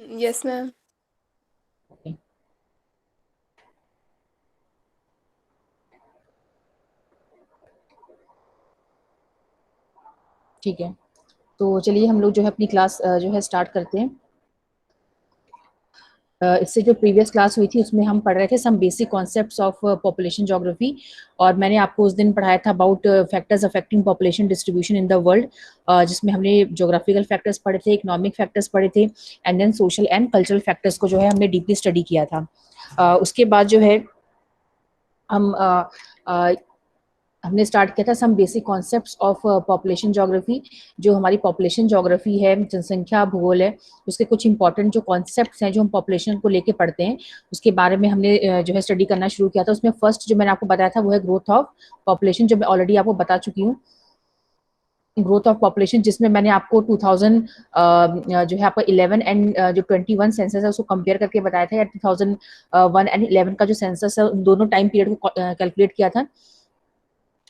Yes ma'am. Okay. ठीक है, तो चलिए हम लोग जो है अपनी क्लास जो है स्टार्ट करते हैं। इससे जो प्रीवियस क्लास हुई थी उसमें हम पढ़ रहे थे some basic concepts of population geography, और मैंने आपको उस दिन पढ़ाया था about factors affecting population distribution in the world, जिसमें हमने ज्योग्राफिकल फैक्टर्स पढ़े थे, इकोनॉमिक फैक्टर्स पढ़े थे, and then social and cultural factors को जो है हमने डीपली स्टडी किया था। उसके बाद जो है हम हमने स्टार्ट किया था some basic concepts of population geography. जो हमारी पॉपुलेशन ज्योग्राफी है, जनसंख्या भूगोल है, उसके कुछ इंपॉर्टेंट जो कॉन्सेप्ट्स हैं जो हम पॉपुलेशन को लेके पढ़ते हैं, उसके बारे में हमने जो है स्टडी करना शुरू किया था। उसमें फर्स्ट जो मैंने आपको बताया था वो है ग्रोथ ऑफ पॉपुलेशन, जो मैं ऑलरेडी आपको बता चुकी हूँ। ग्रोथ ऑफ पॉपुलेशन जिसमें मैंने आपको 2000 जो है आपका 11 एंड जो 21 सेंसस है उसको कंपेयर करके बताया था, या 2001 एंड 11 का जो सेंसस है उन दोनों टाइम पीरियड को कैलकुलेट किया था।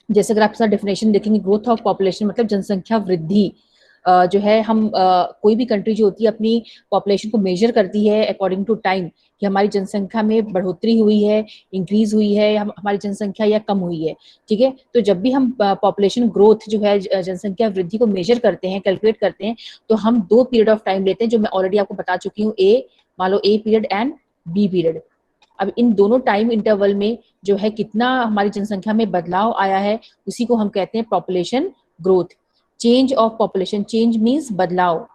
जैसे अगर आप इसका डेफिनेशन देखेंगे, ग्रोथ ऑफ पॉपुलेशन मतलब जनसंख्या वृद्धि। जो है हम कोई भी कंट्री जो होती है अपनी पॉपुलेशन को मेजर करती है अकॉर्डिंग टू टाइम, कि हमारी जनसंख्या में बढ़ोतरी हुई है, इंक्रीज हुई है, हमारी जनसंख्या या कम हुई है। ठीक है, तो जब भी हम पॉपुलेशन ग्रोथ जो है जनसंख्या वृद्धि को मेजर करते हैं, कैलकुलेट करते हैं, तो हम दो पीरियड ऑफ टाइम लेते हैं जो मैं ऑलरेडी आपको बता चुकी हूँ। मान लो A period and B period. अब इन दोनों टाइम इंटरवल में जो है कितना हमारी जनसंख्या में बदलाव आया है, उसी को हम कहते हैं population growth. Change of population, change means बदलाव।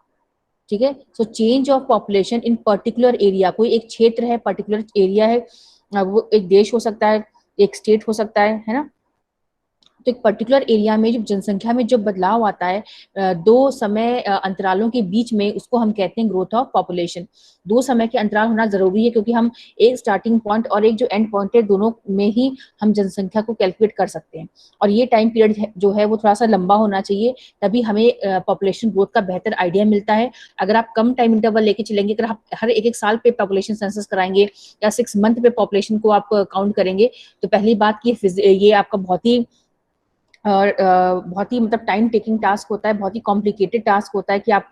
ठीक है, so change of population in particular area, कोई एक क्षेत्र है, पर्टिकुलर एरिया है, वो एक देश हो सकता है, एक स्टेट हो सकता है ना। तो एक पर्टिकुलर एरिया में जब जनसंख्या में जब बदलाव आता है दो समय अंतरालों के बीच में, उसको हम कहते हैं ग्रोथ ऑफ पॉपुलेशन। दो समय के अंतराल होना जरूरी है, क्योंकि हम एक स्टार्टिंग पॉइंट और एक जो एंड पॉइंट है दोनों में ही हम जनसंख्या को कैलकुलेट कर सकते हैं। और ये टाइम पीरियड जो है वो थोड़ा सा लंबा होना चाहिए, तभी हमें पॉपुलेशन ग्रोथ का बेहतर आइडिया मिलता है। अगर आप कम टाइम इंटरवल लेके चलेंगे, अगर आप हर एक एक साल पे पॉपुलेशन सेंसस कराएंगे या 6 मंथ पे पॉपुलेशन को आप काउंट करेंगे, तो पहली बात ये आपका बहुत ही और बहुत ही मतलब टाइम टेकिंग टास्क होता है, बहुत ही कॉम्प्लिकेटेड टास्क होता है कि आप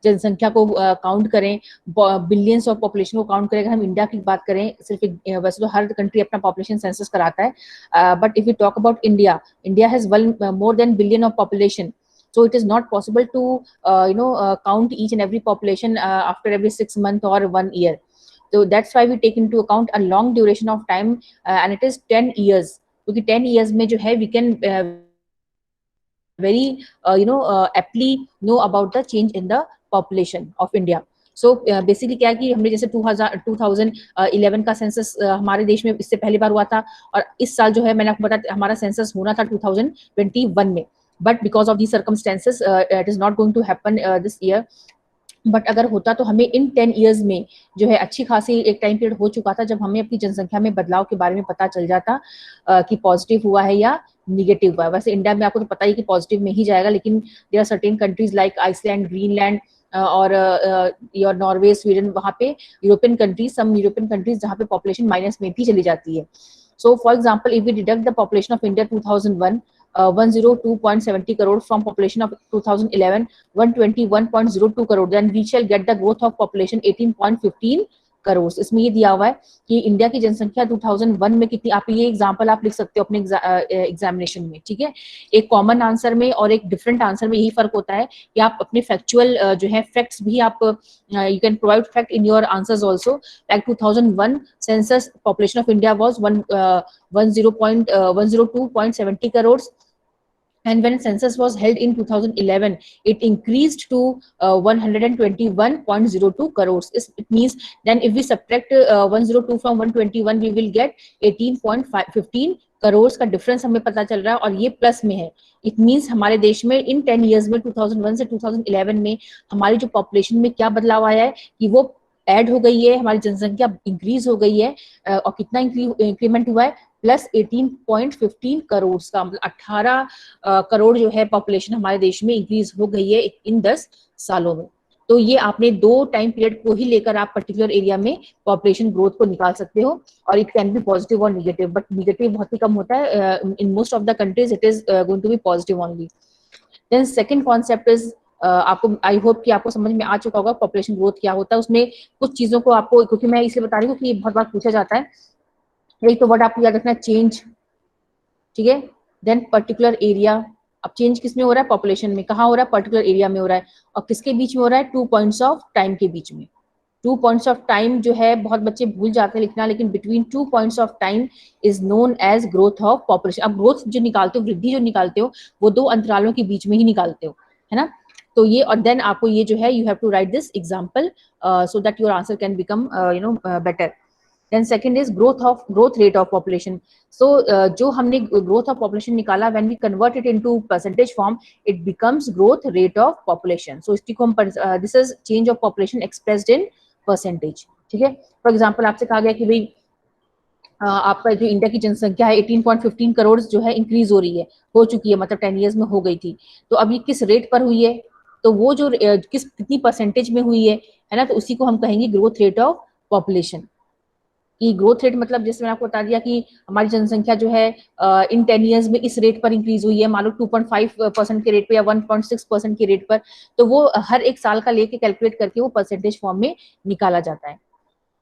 जनसंख्या को काउंट करें, बिलियंस ऑफ पॉपुलेशन को काउंट करें। अगर हम इंडिया की बात करें, सिर्फ वैसे तो हर कंट्री अपना पॉपुलेशन सेंसस कराता है, but if you talk about India, India has one more than billion of population. So it is not possible to count each and every population after every 6 months or 1 year. So that's why we take into account a long duration of time, and it is 10 years. क्योंकि 10 years में जो है we can very aptly know about the change in the population of India. So basically क्या है कि हमने जैसे 2011 का सेंसस हमारे देश में इससे पहली बार हुआ था, और इस साल जो है मैंने आपको बताया हमारा सेंसस होना था 2021 में, but because of the circumstances it is not going to happen this year. But अगर होता तो हमें इन 10 ईयर्स में जो है अच्छी खासी एक टाइम पीरियड हो चुका था जब हमें अपनी जनसंख्या में बदलाव के बारे में पता चल जाता कि पॉजिटिव हुआ है या निगेटिव हुआ है। वैसे इंडिया में आपको तो पता ही कि पॉजिटिव में ही जाएगा, लेकिन there are certain countries like Iceland, Greenland और योर नॉर्वे, स्वीडन, वहाँ पे European countries, some European countries जहाँ पे पॉपुलेशन माइनस में भी चली जाती है। So for example, if we deduct the population of India 2001 102.70 crore from population of 2011 121.02 crore, then we shall get the growth of population 18.15 crore. इसमें ये दिया हुआ है कि इंडिया की जनसंख्या 2001 में कितनी, आप ये एग्जांपल आप लिख सकते हो अपने एग्जामिनेशन में। ठीक है, एक कॉमन आंसर में और एक डिफरेंट आंसर में यही फर्क होता है कि आप अपने फैक्चुअल जो है फैक्ट्स भी आप you can provide fact in your answers also. Like 2001 census population of India was 102.70 crore, and when census was held in 2011 it increased to 121.02 crores. It means then if we subtract 102 from 121 we will get 18.15 crore का difference हमें पता चल रहा है, और ये plus में है। इट मींस हमारे देश में इन 10 इयर्स में 2001 से 2011 में हमारी जो पॉपुलेशन में क्या बदलाव आया है कि वो ऐड हो गई है, हमारी जनसंख्या इंक्रीज हो गई है। और कितना इंक्रीमेंट हुआ है, प्लस 18.15 करोड़ का, मतलब 18 करोड़ जो है पॉपुलेशन हमारे देश में इंक्रीज हो गई है इन 10 सालों में। तो ये आपने दो टाइम पीरियड को ही लेकर आप पर्टिकुलर एरिया में पॉपुलेशन ग्रोथ को निकाल सकते हो, और इट कैन बी पॉजिटिव और निगेटिव, बट निगेटिव बहुत ही कम होता है। In most of the countries it is going to be positive only. Then second concept is आपको आई होप कि आपको समझ में आ चुका होगा पॉपुलेशन ग्रोथ क्या होता है। उसमें कुछ चीजों को आपको, क्योंकि मैं इसलिए बता रही हूँ कि ये बहुत बार पूछा जाता है। एक तो वर्ड आपको याद रखना है चेंज, ठीक है। देन पर्टिकुलर एरिया, अब चेंज किस में हो रहा है? पॉपुलेशन में। कहाँ हो रहा है? पर्टिकुलर एरिया में हो रहा है। और किसके बीच में हो रहा है? 2 पॉइंट्स ऑफ टाइम के बीच में। 2 पॉइंट्स ऑफ टाइम जो है बहुत बच्चे भूल जाते हैं लिखना, लेकिन between 2 points of time is known as growth of population. अब ग्रोथ जो निकालते हो, वृद्धि जो निकालते हो, वो 2 अंतरालों के बीच में ही निकालते हो, है ना। तो ये, और देन आपको ये जो है, you have to write this example so that your answer can become better. Then second is growth rate of population. So जो हमने ग्रोथ ऑफ पॉपुलेशन निकाला, when we convert it into percentage form, it becomes growth rate of population. So इसको हम, this is change of population expressed in percentage, ठीक है। For example आपसे कहा गया कि भाई आपका जो इंडिया की जनसंख्या है 18.15 करोड़ जो है इंक्रीज हो रही है, हो चुकी है, मतलब 10 ईयर्स में हो गई थी। तो अब ये किस रेट पर हुई है? तो वो जो कितनी परसेंटेज में हुई है ना, तो उसी को हम कहेंगे ग्रोथ रेट ऑफ पॉपुलेशन। कि ग्रोथ रेट मतलब जैसे मैंने आपको बता दिया कि हमारी जनसंख्या जो है इन 10 ईयर्स में इस रेट पर इंक्रीज हुई है, मान लो 2.5% के रेट पे या 1.6% के रेट पर, तो वो हर एक साल का लेके कैलकुलेट करके वो परसेंटेज फॉर्म में निकाला जाता है।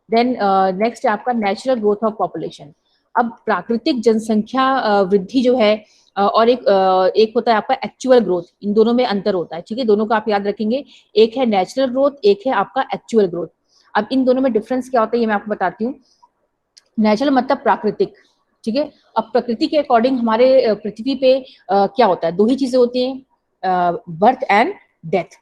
देन नेक्स्ट है आपका नेचुरल ग्रोथ ऑफ पॉपुलेशन। अब प्राकृतिक जनसंख्या वृद्धि जो है और एक होता है आपका एक्चुअल ग्रोथ, इन दोनों में अंतर होता है, ठीक है। दोनों को आप याद रखेंगे, एक है नेचुरल ग्रोथ, एक है आपका एक्चुअल ग्रोथ। अब इन दोनों में डिफरेंस क्या होता है ये मैं आपको बताती हूँ। नेचुरल मतलब प्राकृतिक, ठीक है। अब प्रकृति के अकॉर्डिंग हमारे पृथ्वी पे क्या होता है? 2 ही चीजें होती हैं, बर्थ एंड डेथ,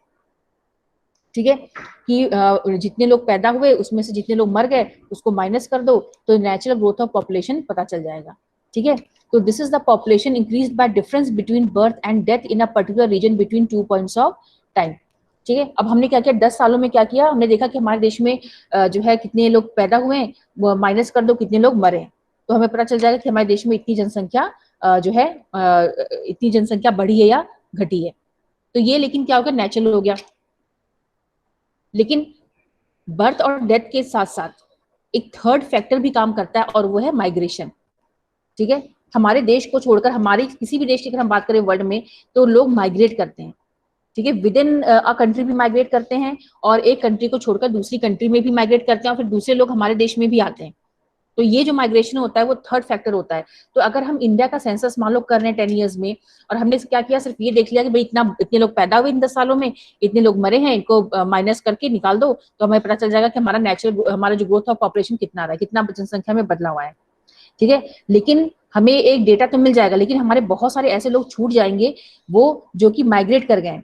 ठीक है। कि जितने लोग पैदा हुए उसमें से जितने लोग मर गए उसको माइनस कर दो, तो नेचुरल ग्रोथ ऑफ पॉपुलेशन पता चल जाएगा, ठीक है। तो this is the population increase by difference between birth and death in a particular region between 2 points of time, ठीक है। अब हमने क्या किया, 10 सालों में क्या किया, हमने देखा कि हमारे देश में जो है कितने लोग पैदा हुए हैं, वो माइनस कर दो कितने लोग मरे, तो हमें पता चल जाएगा कि हमारे देश में इतनी जनसंख्या जो है इतनी जनसंख्या बढ़ी है या घटी है। तो ये लेकिन क्या हो गया, नेचुरल हो गया। लेकिन बर्थ और डेथ के साथ साथ एक थर्ड फैक्टर भी काम करता है और वो है माइग्रेशन, ठीक है। हमारे देश को छोड़कर हमारी किसी भी देश की अगर हम बात करें वर्ल्ड में, तो लोग माइग्रेट करते हैं, ठीक है। विद इन अ कंट्री भी माइग्रेट करते हैं, और एक कंट्री को छोड़कर दूसरी कंट्री में भी माइग्रेट करते हैं, और फिर दूसरे लोग हमारे देश में भी आते हैं। तो ये जो माइग्रेशन होता है वो थर्ड फैक्टर होता है। तो अगर हम इंडिया का सेंसस मान लो कर रहे हैं 10 ईयर्स में, और हमने क्या किया, सिर्फ ये देख लिया कि भाई इतने लोग पैदा हुए इन 10 सालों में, इतने लोग मरे हैं, इनको माइनस करके निकाल दो, तो हमें पता चल जाएगा कि हमारा जो ग्रोथ ऑफ पॉपुलेशन कितना रहा है, कितना जनसंख्या में बदलाव आया है, ठीक है। लेकिन हमें एक डेटा तो मिल जाएगा, लेकिन हमारे बहुत सारे ऐसे लोग छूट जाएंगे वो जो कि माइग्रेट कर गए,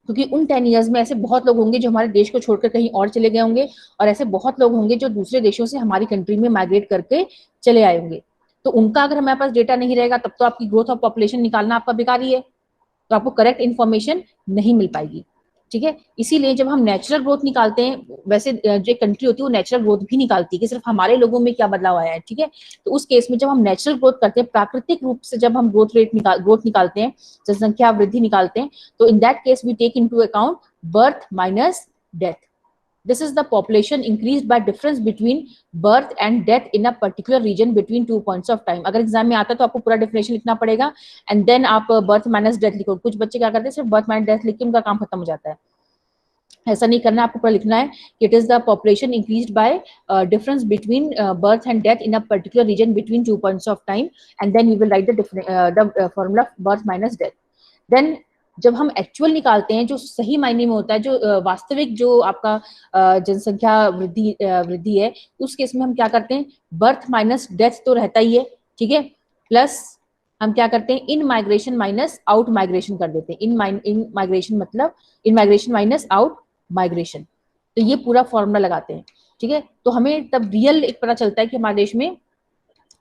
क्योंकि उन 10 ईयर्स में ऐसे बहुत लोग होंगे जो हमारे देश को छोड़कर कहीं और चले गए होंगे, और ऐसे बहुत लोग होंगे जो दूसरे देशों से हमारी कंट्री में माइग्रेट करके चले आए होंगे। तो उनका अगर हमारे पास डेटा नहीं रहेगा, तब तो आपकी ग्रोथ ऑफ पॉपुलेशन निकालना आपका बेकार ही है, तो आपको करेक्ट इन्फॉर्मेशन नहीं मिल पाएगी, ठीक है। इसीलिए जब हम नेचुरल ग्रोथ निकालते हैं, वैसे जो कंट्री होती है वो नेचुरल ग्रोथ भी निकालती है कि सिर्फ हमारे लोगों में क्या बदलाव आया है, ठीक है। तो उस केस में जब हम नेचुरल ग्रोथ करते हैं, प्राकृतिक रूप से जब हम ग्रोथ निकालते हैं, जनसंख्या वृद्धि निकालते हैं, तो in that case we take into account birth minus death. This is the population increased by difference between birth and death in a particular region between 2 points of time। अगर एग्जाम में आता है तो आपको पूरा डेफिनेशन लिखना पड़ेगा, and then आप बर्थ माइनस डेथ लिखो। कुछ बच्चे क्या करते हैं, सिर्फ बर्थ माइनस डेथ लिख के उनका काम खत्म हो जाता है। ऐसा नहीं करना, आपको पूरा लिखना है कि it is the population increased by difference between birth and death in a particular region between 2 points of time, and then you will write the formula birth minus death. Then जब हम एक्चुअल निकालते हैं, जो सही मायने में होता है, जो वास्तविक जो आपका जनसंख्या वृद्धि है, उस केस में हम क्या करते हैं, बर्थ माइनस डेथ तो रहता ही है, ठीक है, प्लस हम क्या करते हैं, इन माइग्रेशन माइनस आउट माइग्रेशन कर देते हैं। इन माइग्रेशन मतलब इन माइग्रेशन माइनस आउट माइग्रेशन, तो ये पूरा फॉर्मूला लगाते हैं, ठीक है। तो हमें तब रियल एक पता चलता है कि हमारे देश में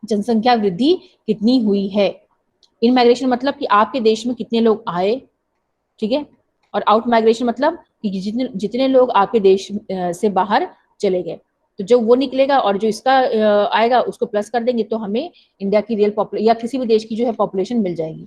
जनसंख्या वृद्धि कितनी हुई है। इन माइग्रेशन मतलब कि आपके देश में कितने लोग आए, ठीक है, और आउट माइग्रेशन मतलब कि जितने लोग आपके देश से बाहर चले गए। तो जो वो निकलेगा और जो इसका आएगा उसको प्लस कर देंगे, तो हमें इंडिया की रियल पॉपुलेशन या किसी भी देश की जो है पॉपुलेशन मिल जाएगी,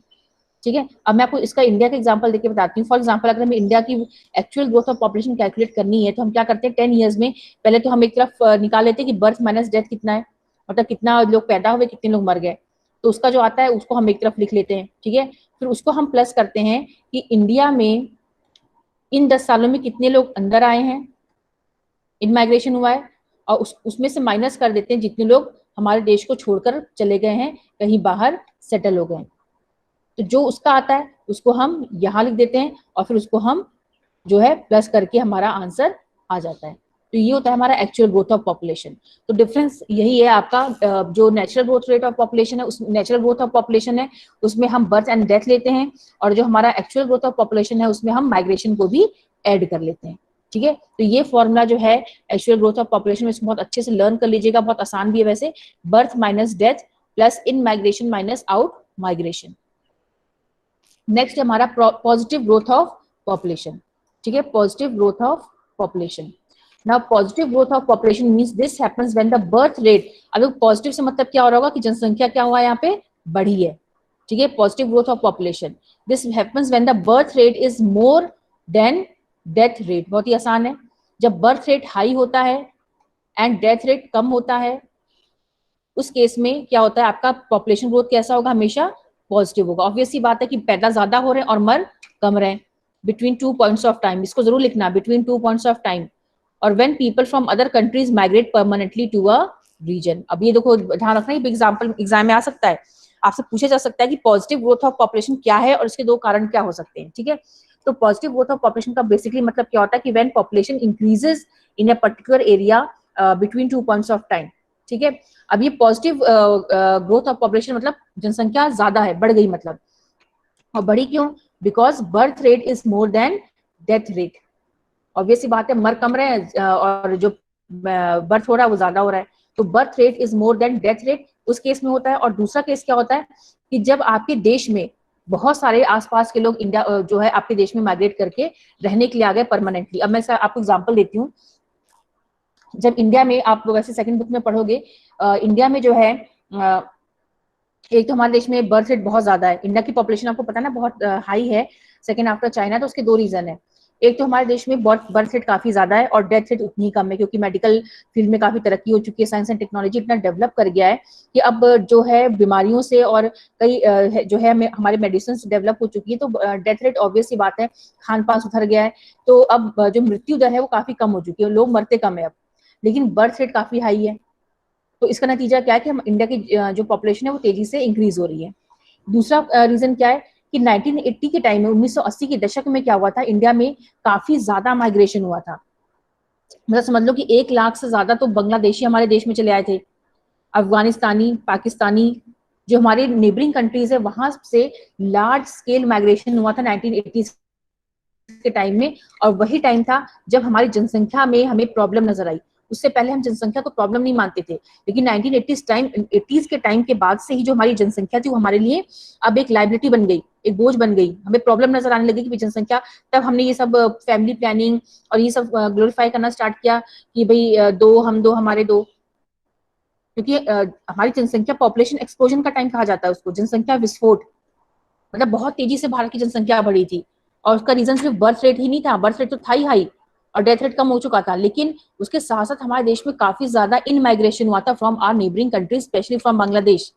ठीक है। अब मैं आपको इसका इंडिया का एग्जांपल देके बताती हूँ। फॉर एग्जांपल अगर हमें इंडिया की actual growth of population calculate करनी है, तो हम क्या करते हैं, 10 ईयर्स में पहले तो हम एक तरफ निकाल लेते हैं कि बर्थ माइनस डेथ कितना है, मतलब कितना लोग पैदा हुए कितने लोग मर गए, तो उसका जो आता है उसको हम एक तरफ लिख लेते हैं, ठीक है। फिर उसको हम प्लस करते हैं कि इंडिया में इन 10 सालों में कितने लोग अंदर आए हैं, इन माइग्रेशन हुआ है, और उसमें से माइनस कर देते हैं जितने लोग हमारे देश को छोड़कर चले गए हैं, कहीं बाहर सेटल हो गए। तो जो उसका आता है उसको हम यहाँ लिख देते हैं और फिर उसको हम जो है प्लस करके हमारा आंसर आ जाता है। तो ये होता है हमारा एक्चुअल ग्रोथ ऑफ पॉपुलेशन। तो डिफरेंस यही है आपका, जो natural growth rate of population है, उस नेचुरल ग्रोथ ऑफ पॉपुलेशन है उसमें हम बर्थ एंड डेथ लेते हैं, और जो हमारा एक्चुअल ग्रोथ ऑफ पॉपुलेशन है उसमें हम माइग्रेशन को भी ऐड कर लेते हैं। ठीक है, तो ये फॉर्मूला जो है एक्चुअल ग्रोथ ऑफ पॉपुलेशन में, इसको बहुत अच्छे से लर्न कर लीजिएगा, बहुत आसान भी है वैसे। बर्थ माइनस डेथ प्लस इन migration minus out migration. Next हमारा पॉजिटिव ग्रोथ ऑफ पॉपुलेशन। ठीक है, positive growth of population. Now positive growth of population means this happens when the birth rate, अब पॉजिटिव से मतलब क्या हो रहा होगा कि जनसंख्या क्या हुआ है यहाँ पे, बढ़ी है। ठीक है, positive growth of population, this happens when the birth rate is more than death rate. बहुत ही आसान है, जब बर्थ रेट हाई होता है एंड डेथ रेट कम होता है, उस केस में क्या होता है, आपका पॉपुलेशन ग्रोथ कैसा होगा, हमेशा पॉजिटिव होगा। ऑब्वियसली बात है कि पैदा ज्यादा हो रहे हैं और मर कम रहे हैं, बिटवीन 2 पॉइंट्स ऑफ टाइम, इसको जरूर लिखना, बिटवीन 2 पॉइंट्स ऑफ टाइम। और when people from other countries migrate permanently to a region. अब ये देखो ध्यान रखना, ये एग्जाम्पल एग्जाम में आ सकता है, आपसे पूछा जा सकता है कि पॉजिटिव ग्रोथ ऑफ पॉपुलेशन क्या है और इसके दो कारण क्या हो सकते हैं। ठीक है, तो पॉजिटिव ग्रोथ ऑफ पॉपुलेशन का बेसिकली मतलब क्या होता है कि when population increases in a particular area between 2 points of time. ठीक है, अब ये पॉजिटिव ग्रोथ ऑफ पॉपुलेशन मतलब जनसंख्या ज्यादा है, बढ़ गई मतलब, और बढ़ी क्यों, because birth rate is more than death rate. Obviously बात है, मर कम रहे हैं और जो बर्थ हो रहा है वो ज्यादा हो रहा है, तो birth rate is more than death rate उस केस में होता है। और दूसरा केस क्या होता है कि जब आपके देश में बहुत सारे आसपास के लोग इंडिया जो है आपके देश में माइग्रेट करके रहने के लिए आ गए परमानेंटली। अब मैं आपको एग्जांपल देती हूँ, जब इंडिया में आप वैसे सेकंड बुक में पढ़ोगे, इंडिया में जो है एक तो हमारे देश में बर्थ रेट बहुत ज्यादा है, इंडिया की पॉपुलेशन आपको पता है ना बहुत हाई है, सेकंड आफ्टर चाइना। तो उसके दो रीजन है, एक तो हमारे देश में बर्थ रेट काफी ज्यादा है और डेथ रेट उतनी ही कम है, क्योंकि मेडिकल फील्ड में काफी तरक्की हो चुकी है, साइंस एंड टेक्नोलॉजी इतना डेवलप कर गया है कि अब जो है बीमारियों से और कई जो है हमारे मेडिसिन डेवलप हो चुकी है, तो डेथ रेट ऑब्वियसली बात है, खान पान सुधर गया है, तो अब जो मृत्यु दर है वो काफी कम हो चुकी है, लोग मरते कम है अब, लेकिन बर्थ रेट काफी हाई है। तो इसका नतीजा क्या है कि हम इंडिया की जो पॉपुलेशन है वो तेजी से इंक्रीज हो रही है। दूसरा रीजन क्या है कि 1980 के टाइम में, 1980 के दशक में क्या हुआ था, इंडिया में काफी ज्यादा माइग्रेशन हुआ था। मतलब समझ लो कि 1 लाख से ज्यादा तो बांग्लादेशी हमारे देश में चले आए थे, अफगानिस्तानी, पाकिस्तानी, जो हमारे नेबरिंग कंट्रीज है वहां से लार्ज स्केल माइग्रेशन हुआ था 1980 के टाइम में। और वही टाइम था जब हमारी जनसंख्या में हमें प्रॉब्लम नजर आई। उससे पहले हम जनसंख्या को प्रॉब्लम नहीं मानते थे, लेकिन 1980 के टाइम के बाद से ही जो हमारी जनसंख्या थी वो हमारे लिए अब एक लाइबिलिटी बन गई, एक बोझ बन गई, हमें प्रॉब्लम नजर आने लगी कि जनसंख्या। तब हमने ये सब फैमिली प्लानिंग और ये सब ग्लोरीफाई करना स्टार्ट किया कि भाई दो हम दो हमारे दो, क्योंकि हमारी जनसंख्या पॉपुलेशन एक्सप्लोजन का टाइम कहा जाता है उसको, जनसंख्या विस्फोट, मतलब बहुत तेजी से भारत की जनसंख्या बढ़ी थी। और उसका रीजन सिर्फ बर्थ रेट ही नहीं था, बर्थ रेट तो था ही हाई और डेथ रेट कम हो चुका था, लेकिन उसके साथ साथ हमारे देश में काफी ज्यादा इन माइग्रेशन हुआ था from our neighbouring countries, especially from Bangladesh,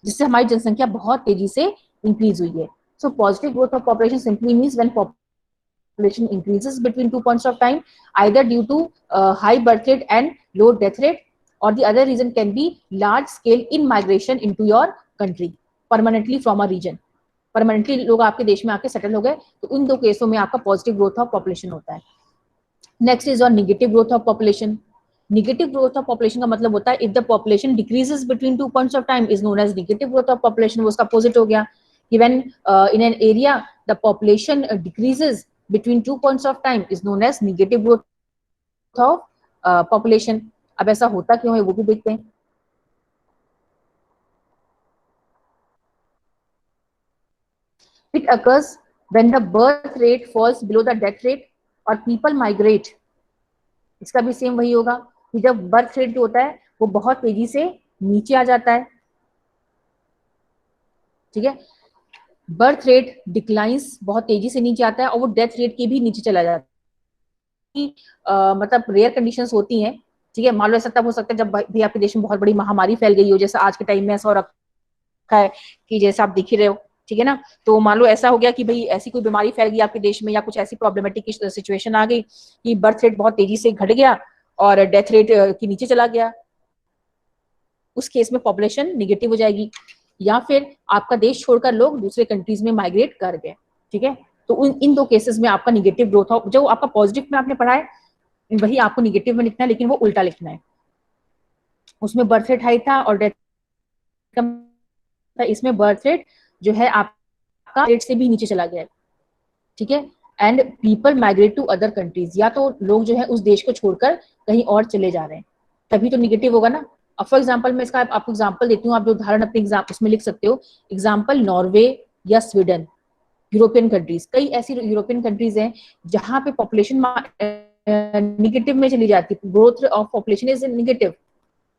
जिससे हमारी जनसंख्या बहुत तेजी से इंक्रीज हुई है। So positive growth of population simply means when population increases between 2 points of time, either due to high birth rate and low death rate, or the other reason can be large scale in migration into your country permanently from a region. Permanently लोग आपके देश में आके settle हो गए, तो उन दो केसों में आपका पॉजिटिव ग्रोथ ऑफ पॉपुलेशन होता है। Next is on negative growth of population. Negative growth of population का मतलब होता है if the population decreases between 2 points of time is known as negative growth of population. वो उसका अपोजिट हो गया कि when in an area the population decreases between 2 points of time is known as negative growth of population. अब ऐसा होता क्यों है वो भी देखते हैं। It occurs when the birth rate falls below the death rate और people migrate। इसका भी सेम वही होगा कि जब बर्थ रेट जो होता है वो बहुत तेजी से नीचे आ जाता है, ठीक है, बर्थ रेट डिक्लाइंस, बहुत तेजी से नीचे आता है, और वो डेथ रेट के भी नीचे चला जाता है। मतलब रेयर कंडीशंस होती हैं, ठीक है, मान लो ऐसा तब हो सकता है जब भी आपके देश में बहुत बड़ी महामारी फैल गई हो, जैसे आज के टाइम में ऐसा हो रखा है कि जैसे आप दिख ही रहे हो, ठीक है ना। तो मान लो ऐसा हो गया कि भाई ऐसी कोई बीमारी फैल गई आपके देश में या कुछ ऐसी प्रॉब्लमेटिक सिचुएशन आ गई कि बर्थ रेट बहुत तेजी से घट गया और डेथ रेट के नीचे चला गया, उस केस में पॉपुलेशन निगेटिव हो जाएगी। या फिर आपका देश छोड़कर लोग दूसरे कंट्रीज में माइग्रेट कर गए, ठीक है। तो इन दो केसेस में आपका निगेटिव ग्रोथ हो, जो आपका पॉजिटिव में आपने पढ़ा है वही आपको निगेटिव में लिखना है, लेकिन वो उल्टा लिखना है। उसमें बर्थ रेट हाई था और डेथ कम था, इसमें बर्थ रेट जो है आपका रेट से भी नीचे चला गया है, ठीक है। And people migrate to other countries, या तो लोग जो है उस देश को छोड़कर कहीं और चले जा रहे हैं, तभी तो निगेटिव होगा ना। अब फॉर एग्जाम्पल मैं इसका आपको एग्जाम्पल देती हूँ, आप जो उदाहरण अपने उसमें लिख सकते हो। एग्जाम्पल नॉर्वे या स्वीडन, यूरोपियन कंट्रीज, कई ऐसी यूरोपियन कंट्रीज हैं जहां पे पॉपुलेशन निगेटिव में चली जाती है, growth of population is negative,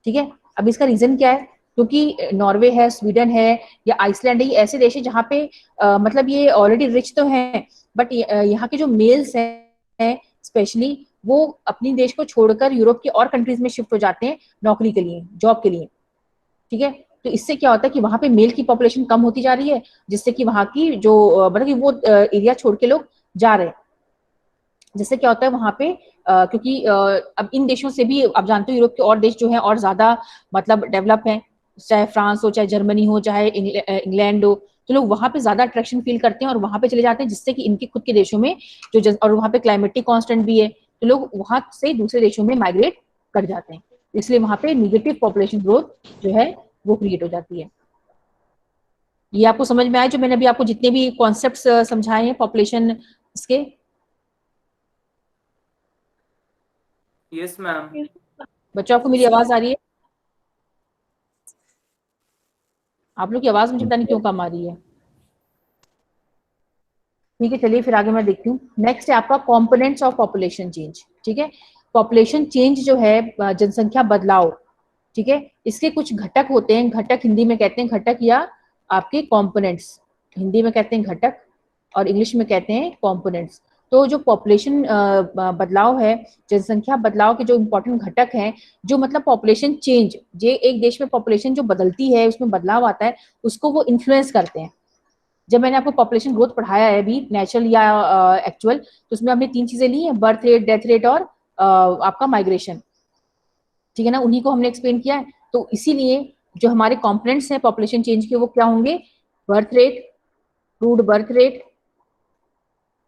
ठीक है। अब इसका रीजन क्या है, क्योंकि नॉर्वे है, स्वीडन है या आइसलैंड है, ये ऐसे देश है जहाँ पे मतलब ये ऑलरेडी रिच तो हैं, बट यहाँ के जो मेल्स हैं स्पेशली वो अपनी देश को छोड़कर यूरोप के और कंट्रीज में शिफ्ट हो जाते हैं नौकरी के लिए, जॉब के लिए, ठीक है। तो इससे क्या होता है कि वहां पे मेल की पॉपुलेशन कम होती जा रही है, जिससे कि वहां की जो मतलब कि वो एरिया छोड़ के लोग जा रहे हैं। जिससे क्या होता है वहां पे क्योंकि अब इन देशों से भी आप जानते हो यूरोप के और देश जो है और ज्यादा मतलब डेवलप हैं, चाहे फ्रांस हो, चाहे जर्मनी हो, चाहे इंग्लैंड हो, तो लोग वहां पे ज्यादा अट्रैक्शन फील करते हैं और वहां पे चले जाते हैं, जिससे कि इनके खुद के देशों में जो और वहां पे क्लाइमेटिक कांस्टेंट भी है, तो लोग वहां से दूसरे देशों में माइग्रेट कर जाते हैं, इसलिए वहां पे निगेटिव पॉपुलेशन ग्रोथ जो है वो क्रिएट हो जाती है। ये आपको समझ में आया जो मैंने अभी आपको जितने भी कॉन्सेप्ट्स समझाए हैं पॉपुलेशन इसके? Yes ma'am. बच्चों आपको मेरी आवाज आ रही है? आप लोग की आवाज मुझे पता नहीं क्यों कम आ रही है। ठीक है, चलिए फिर आगे मैं देखती हूँ। नेक्स्ट है आपका कंपोनेंट्स ऑफ पॉपुलेशन चेंज, ठीक है। पॉपुलेशन चेंज जो है जनसंख्या बदलाव, ठीक है, इसके कुछ घटक होते हैं। घटक हिंदी में कहते हैं घटक या आपके कंपोनेंट्स, हिंदी में कहते हैं घटक और इंग्लिश में कहते हैं कंपोनेंट्स। तो जो पॉपुलेशन बदलाव है, जनसंख्या बदलाव के जो इंपॉर्टेंट घटक हैं, जो मतलब पॉपुलेशन चेंज, जे एक देश में पॉपुलेशन जो बदलती है उसमें बदलाव आता है, उसको वो इन्फ्लुएंस करते हैं। जब मैंने आपको पॉपुलेशन ग्रोथ पढ़ाया है अभी, नेचुरल या एक्चुअल, तो उसमें हमने 3 चीजें ली है, बर्थ रेट, डेथ रेट और आपका माइग्रेशन, ठीक है ना, उन्हीं को हमने एक्सप्लेन किया है। तो इसीलिए जो हमारे कॉम्पोनेंट्स हैं पॉपुलेशन चेंज के वो क्या होंगे, birth rate, crude birth rate,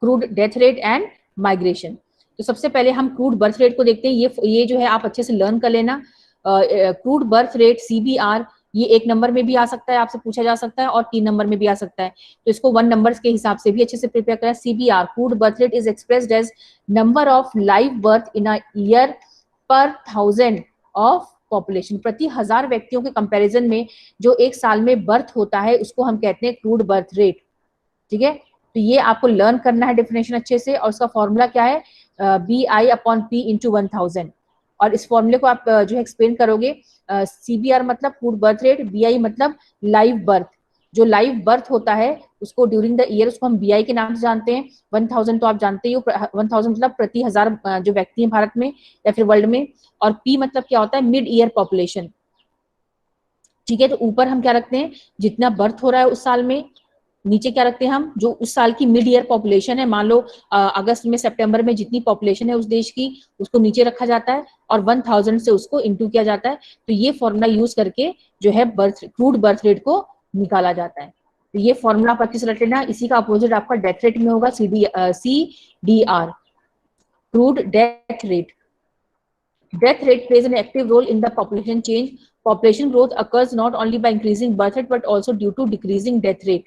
crude death rate and migration. तो सबसे पहले हम क्रूड बर्थ रेट को देखते हैं। ये जो है आप अच्छे से लर्न कर लेना। क्रूड बर्थ रेट CBR, ये 1 नंबर में भी आ सकता है, आपसे पूछा जा सकता है, और 3 नंबर में भी आ सकता है, तो इसको 1 नंबर के हिसाब से भी अच्छे से प्रिपेयर करें। CBR, crude birth rate, is expressed as number of live birth in a year per 1000 of population. प्रति 1000 व्यक्तियों के कंपैरिजन में जो एक साल में बर्थ होता है उसको हम कहते हैं क्रूड बर्थ रेट, ठीक है। तो ये आपको लर्न करना है डेफिनेशन अच्छे से, और उसका फॉर्मूला क्या है, BI/P इंटू 1000। और इस फॉर्मूले को आप जो है एक्सप्लेन करोगे, CBR मतलब क्रूड बर्थ रेट, BI मतलब लाइव बर्थ, जो लाइव बर्थ होता है उसको ड्यूरिंग द ईयर उसको हम BI के नाम से जानते हैं। 1000 तो आप जानते ही हो, 1000 मतलब प्रति 1000 जो व्यक्ति हैं भारत में या फिर वर्ल्ड में। और P मतलब क्या होता है, मिड ईयर पॉपुलेशन, ठीक है। तो ऊपर हम क्या रखते हैं, जितना बर्थ हो रहा है उस साल में, नीचे क्या रखते हैं हम, जो उस साल की मिड ईयर पॉपुलेशन है। मान लो अगस्त में, सितंबर में जितनी पॉपुलेशन है उस देश की, उसको नीचे रखा जाता है और 1000 से उसको इंटू किया जाता है। तो ये फॉर्मूला यूज करके जो है क्रूड बर्थ रेट को निकाला जाता है। तो ये फॉर्मूला आप अच्छे से रख लेना। इसी का अपोजिट आपका डेथ रेट में होगा, CDR, crude death rate. Death rate plays an active role in the population change. Population growth occurs not only by increasing birth rate but also due to decreasing death rate.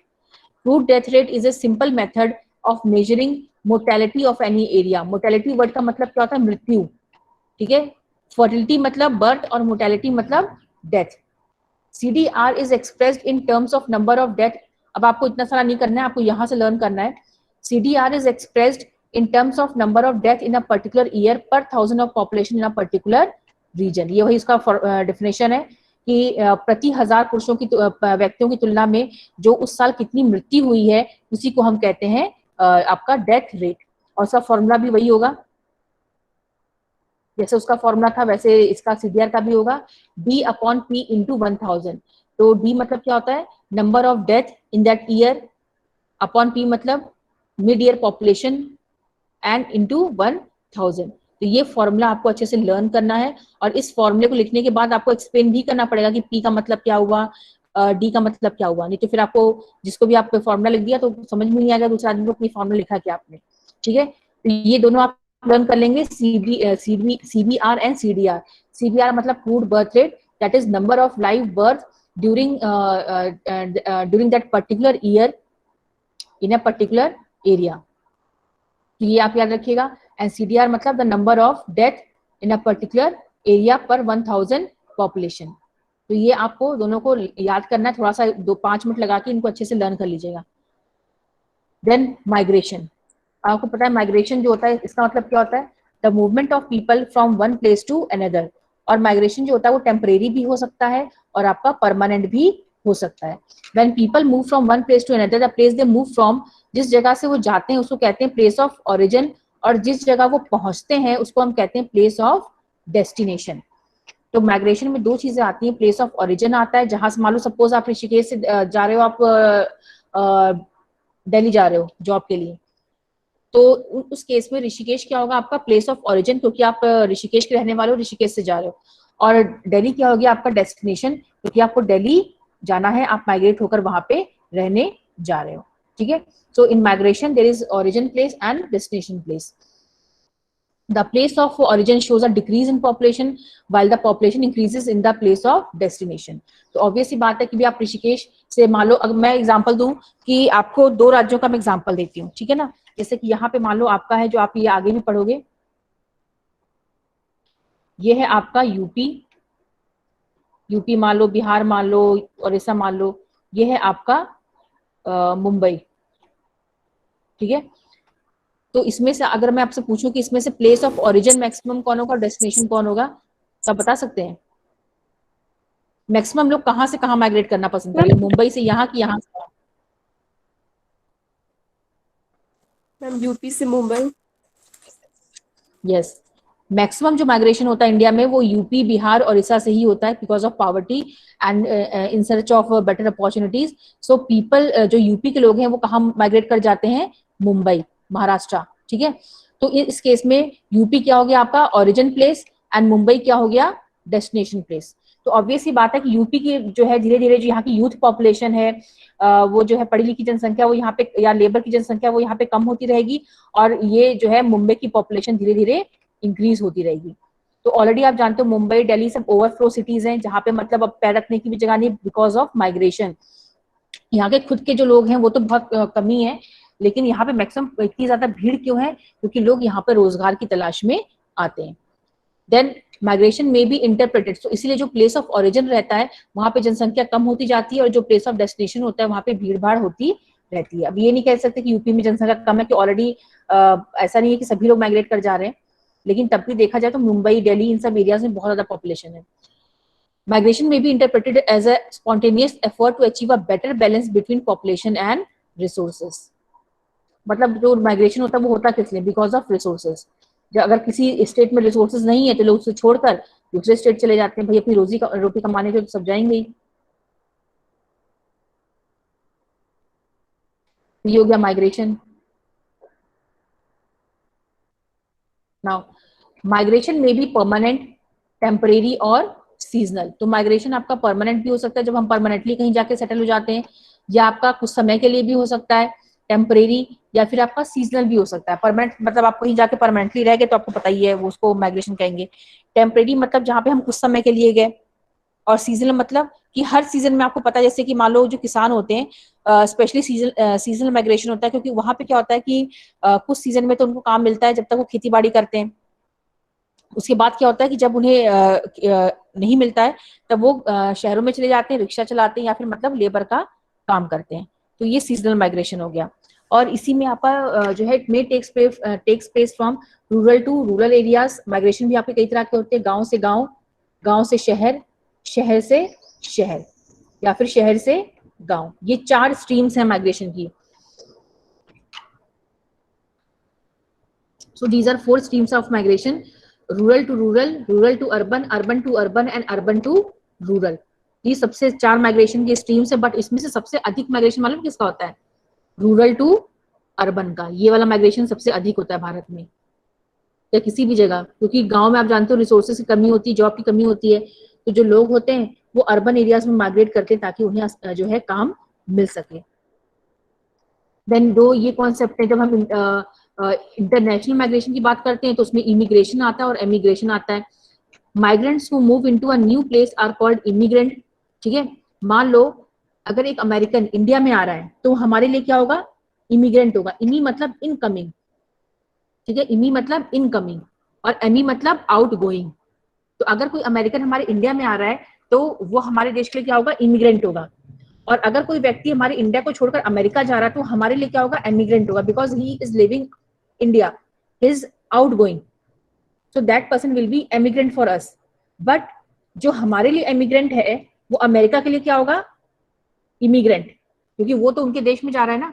Crude death rate is a simple method of measuring mortality of any area. Mortality word का मतलब क्या होता है, मृत्यु, ठीक है। Fertility मतलब birth और mortality मतलब death. CDR is expressed in terms of number of death. अब आपको इतना सारा नहीं करना है, आपको यहाँ से लर्न करना है। CDR is expressed in terms of number of death in a particular year per 1000 of population in a particular region. ये वही इसका डेफिनेशन है कि प्रति 1000 पुरुषों की व्यक्तियों की तुलना में जो उस साल कितनी मृत्यु हुई है उसी को हम कहते हैं आपका डेथ रेट। और उसका फॉर्मूला भी वही होगा, जैसे उसका फॉर्मूला था वैसे इसका CDR का भी होगा, D/P इंटू 1000। तो D मतलब क्या होता है, number of death in that year upon P मतलब mid year population and into 1000। तो ये फॉर्मूला आपको अच्छे से लर्न करना है और इस फॉर्मूले को लिखने के बाद आपको एक्सप्लेन भी करना पड़ेगा कि P का मतलब क्या हुआ, D का मतलब क्या हुआ, नहीं तो फिर आपको जिसको भी आप फॉर्मूला लिख दिया तो समझ में नहीं आएगा दूसरे आदमी को फॉर्मूला लिखा क्या आपने। ठीक है, तो ये दोनों आप लर्न कर लेंगे, CBR एंड CDR। CBR मतलब crude birth rate, that is number of live birth during that particular year in a particular area. तो ये आप याद रखिएगा। एंड CDR मतलब the number of death in a particular area पर 1000 population. तो ये आपको दोनों को याद करना है, थोड़ा सा 2-5 मिनट लगा के इनको अच्छे से लर्न कर लीजिएगा। देन माइग्रेशन, आपको पता है माइग्रेशन जो होता है इसका मतलब क्या होता है, the movement of people from one place to another. और माइग्रेशन जो होता है वो टेम्परेरी भी हो सकता है और आपका परमानेंट भी हो सकता है। When people move from one place to another, the place they move from, जिस जगह से वो जाते हैं उसको कहते हैं प्लेस ऑफ ओरिजिन, और जिस जगह वो पहुंचते हैं उसको हम कहते हैं प्लेस ऑफ डेस्टिनेशन। तो माइग्रेशन में दो चीजें आती हैं, प्लेस ऑफ ओरिजिन आता है जहां से मान लो सपोज आप ऋषिकेश से जा रहे हो, आप दिल्ली जा रहे हो जॉब के लिए, तो उस केस में ऋषिकेश क्या होगा आपका प्लेस ऑफ ओरिजिन, क्योंकि आप ऋषिकेश के रहने वाले हो, ऋषिकेश से जा रहे हो। और दिल्ली क्या हो गया आपका डेस्टिनेशन, क्योंकि आपको दिल्ली जाना है, आप माइग्रेट होकर वहां पे रहने जा रहे हो। ठीक है, so in migration there is origin place and destination place. The place of origin shows a decrease in population while the population increases in the place of destination। तो ऑब्वियस सी बात है कि भी आप ऋषिकेश से मान लो, अगर मैं एग्जांपल दूं कि आपको 2 राज्यों का मैं एग्जांपल देती हूँ, ठीक है ना। जैसे कि यहाँ पे मान लो आपका है, जो आप ये आगे भी पढ़ोगे, ये है आपका यूपी मान लो, बिहार मान लो, उड़ीसा मान लो, ये है आपका मुंबई। ठीक है, तो इसमें से अगर मैं आपसे पूछूं कि इसमें से प्लेस ऑफ ओरिजिन मैक्सिमम कौन होगा और डेस्टिनेशन कौन होगा, तो आप बता सकते हैं मैक्सिमम लोग कहां से कहां माइग्रेट करना पसंद करेंगे, मुंबई से यहाँ की यहाँ से? मैम यूपी से मुंबई। यस, मैक्सिमम जो माइग्रेशन होता है इंडिया में वो यूपी, बिहार और उड़ीसा से ही होता है, because of poverty and in search of better opportunities. So people जो यूपी के लोग हैं वो कहाँ माइग्रेट कर जाते हैं, मुंबई, महाराष्ट्र। ठीक है, तो इस केस में यूपी क्या हो गया आपका ओरिजिन प्लेस एंड मुंबई क्या हो गया डेस्टिनेशन प्लेस। तो ऑब्वियस ही बात है कि यूपी की जो है धीरे धीरे जो यहाँ की यूथ पॉपुलेशन है, वो जो है पढ़ी लिखी जनसंख्या वो यहाँ पे, या लेबर की जनसंख्या वो यहाँ पे कम होती रहेगी, और ये जो है मुंबई की पॉपुलेशन धीरे धीरे इंक्रीज होती रहेगी। तो ऑलरेडी आप जानते हो मुंबई, दिल्ली सब ओवरफ्लो सिटीज हैं, जहाँ पे मतलब अब पैर रखने की भी जगह नहीं, बिकॉज ऑफ माइग्रेशन। यहाँ के खुद के जो लोग हैं वो तो बहुत कमी है, लेकिन यहाँ पे मैक्सिमम इतनी ज्यादा भीड़ क्यों है, क्योंकि लोग यहाँ पे रोजगार की तलाश में आते हैं। देन माइग्रेशन में भी इंटरप्रेटेड, तो इसीलिए जो प्लेस ऑफ ओरिजिन रहता है वहां पे जनसंख्या कम होती जाती है, और जो प्लेस ऑफ डेस्टिनेशन होता है वहां पे भीड़ भाड़ होती रहती है। अब ये नहीं कह सकते कि यूपी में जनसंख्या कम है, कि ऑलरेडी ऐसा नहीं है कि सभी लोग माइग्रेट कर जा रहे हैं, लेकिन तब भी देखा जाए तो मुंबई, दिल्ली, इन सब एरियाज में बहुत ज्यादा पॉपुलेशन है। Migration may be interpreted as a spontaneous effort to achieve a better balance between population and resources। मतलब जो माइग्रेशन होता है वो होता किस लिए, बिकॉज ऑफ रिसोर्सेज। अगर किसी स्टेट में रिसोर्सेज नहीं है तो लोग उसे छोड़कर दूसरे स्टेट चले जाते हैं, भाई अपनी रोटी कमाने के तो सब जाएंगे ही। ये हो गया माइग्रेशन। नाउ माइग्रेशन में भी परमानेंट, टेम्परेरी और सीजनल। तो माइग्रेशन आपका परमानेंट भी हो सकता है जब हम परमानेंटली कहीं जाके सेटल हो जाते हैं, या आपका कुछ समय के लिए भी हो सकता है टेम्परेरी, या फिर आपका सीजनल भी हो सकता है। परमानेंट मतलब आप कहीं जाके परमानेंटली रह गए तो आपको पता ही है वो, उसको माइग्रेशन कहेंगे। टेम्परेरी मतलब जहाँ पे हम कुछ समय के लिए गए, और सीजनल मतलब कि हर सीजन में आपको पता है, जैसे कि मान लो जो किसान होते हैं स्पेशली सीजनल माइग्रेशन होता है, क्योंकि वहां पे क्या होता है कि कुछ सीजन में तो उनको काम मिलता है जब तक वो खेती बाड़ी करते हैं। उसके बाद क्या होता है कि जब उन्हें नहीं मिलता है तब वो शहरों में चले जाते हैं, रिक्शा चलाते हैं, या फिर मतलब लेबर का काम करते हैं। तो ये सीजनल माइग्रेशन हो गया। और इसी में आपका जो है it may takes place from rural to rural areas. Migration भी आपके कई तरह के होते हैं, गांव से गांव, गांव से शहर, शहर से शहर, या फिर शहर से गांव। ये 4 स्ट्रीम्स हैं माइग्रेशन की। So these are 4 streams of migration: rural to rural, rural to urban, urban to urban, and urban to rural. ये सबसे 4 माइग्रेशन के स्ट्रीम्स है, बट इसमें से सबसे अधिक माइग्रेशन मालूम किसका होता है? रूरल टू अर्बन का। ये वाला माइग्रेशन सबसे अधिक होता है भारत में या किसी भी जगह, क्योंकि गांव में आप जानते हो रिसोर्सेज की कमी होती है, जॉब की कमी होती है, तो जो लोग होते हैं वो अर्बन एरियाज में माइग्रेट करते हैं ताकि उन्हें जो है काम मिल सके। देन दो ये कॉन्सेप्ट है, जब हम इंटरनेशनल माइग्रेशन की बात करते हैं तो उसमें इमिग्रेशन आता है और एमिग्रेशन आता है। Migrants who move into a new place are called immigrant. ठीक है, मान लो अगर एक अमेरिकन इंडिया में आ रहा है तो हमारे लिए क्या होगा? इमिग्रेंट होगा। इमी मतलब इनकमिंग, ठीक है, इमी मतलब इनकमिंग और एमी मतलब आउट गोइंग। तो अगर कोई अमेरिकन हमारे इंडिया में आ रहा है तो वो हमारे देश के लिए क्या होगा? इमिग्रेंट होगा। और अगर कोई व्यक्ति हमारे इंडिया को छोड़कर अमेरिका जा रहा है तो हमारे लिए क्या होगा? एमिग्रेंट होगा, because he is living India, he is out going, so that person will be emigrant for us. But जो हमारे लिए एमिग्रेंट है वो अमेरिका के लिए क्या होगा? इमिग्रेंट, क्योंकि वो तो उनके देश में जा रहा है ना।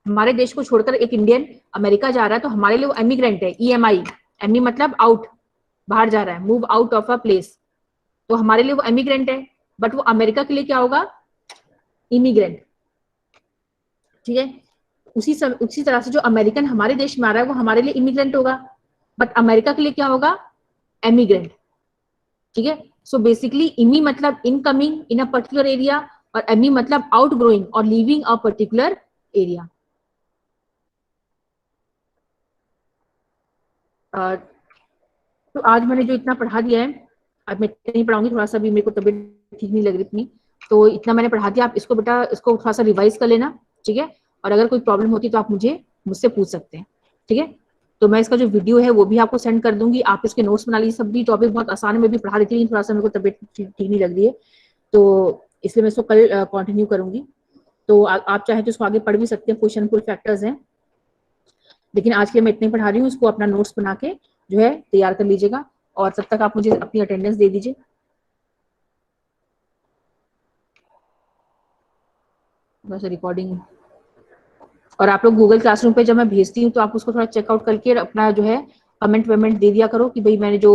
हमारे देश को छोड़कर एक इंडियन अमेरिका जा रहा है तो हमारे लिए वो एमिग्रेंट है। EMI, एमी मतलब आउट, बाहर जा रहा है, move out of a place, तो हमारे लिए वो एमिग्रेंट है। बट वो अमेरिका के लिए क्या होगा? इमिग्रेंट। ठीक है, उसी तरह से जो अमेरिकन हमारे देश में आ रहा है वो हमारे लिए इमिग्रेंट होगा, बट अमेरिका के लिए क्या होगा? एमिग्रेंट। ठीक है, सो बेसिकली इमी मतलब incoming in a particular area और एमी मतलब आउट ग्रोइंग और लीविंग अ पर्टिकुलर एरिया। तो आज मैंने जो इतना पढ़ा दिया है, अब मैं इतना नहीं पढ़ाऊंगी, थोड़ा सा भी मेरे को तबीयत ठीक नहीं लग रही इतनी, तो इतना मैंने पढ़ा दिया। आप इसको बेटा इसको थोड़ा सा रिवाइज कर लेना, ठीक है, और अगर कोई प्रॉब्लम होती है तो आप मुझसे पूछ सकते हैं। ठीक है, तो मैं इसका जो वीडियो है वो भी आपको सेंड कर दूंगी, आप इसके नोट्स बना लीजिए। सब भी टॉपिक बहुत आसान है, मैं भी पढ़ा देती हूँ, थोड़ा सा मेरे को तबीयत ठीक नहीं लग रही है तो इसलिए मैं इसको कल कंटिन्यू करूंगी। तो आप चाहे तो इसको आगे पढ़ भी सकते हैं, क्वेश्चन पुल फैक्टर्स हैं, लेकिन आज के लिए मैं इतने पढ़ा रही हूँ। इसको अपना नोट्स बना के जो है तैयार कर लीजिएगा और तब तक आप मुझे अपनी अटेंडेंस दे दीजिए। बस रिकॉर्डिंग, और आप लोग गूगल क्लासरूम पे जब मैं भेजती हूँ तो आप उसको थोड़ा चेकआउट करके अपना जो है कमेंट वेमेंट दे दिया करो कि भाई मैंने जो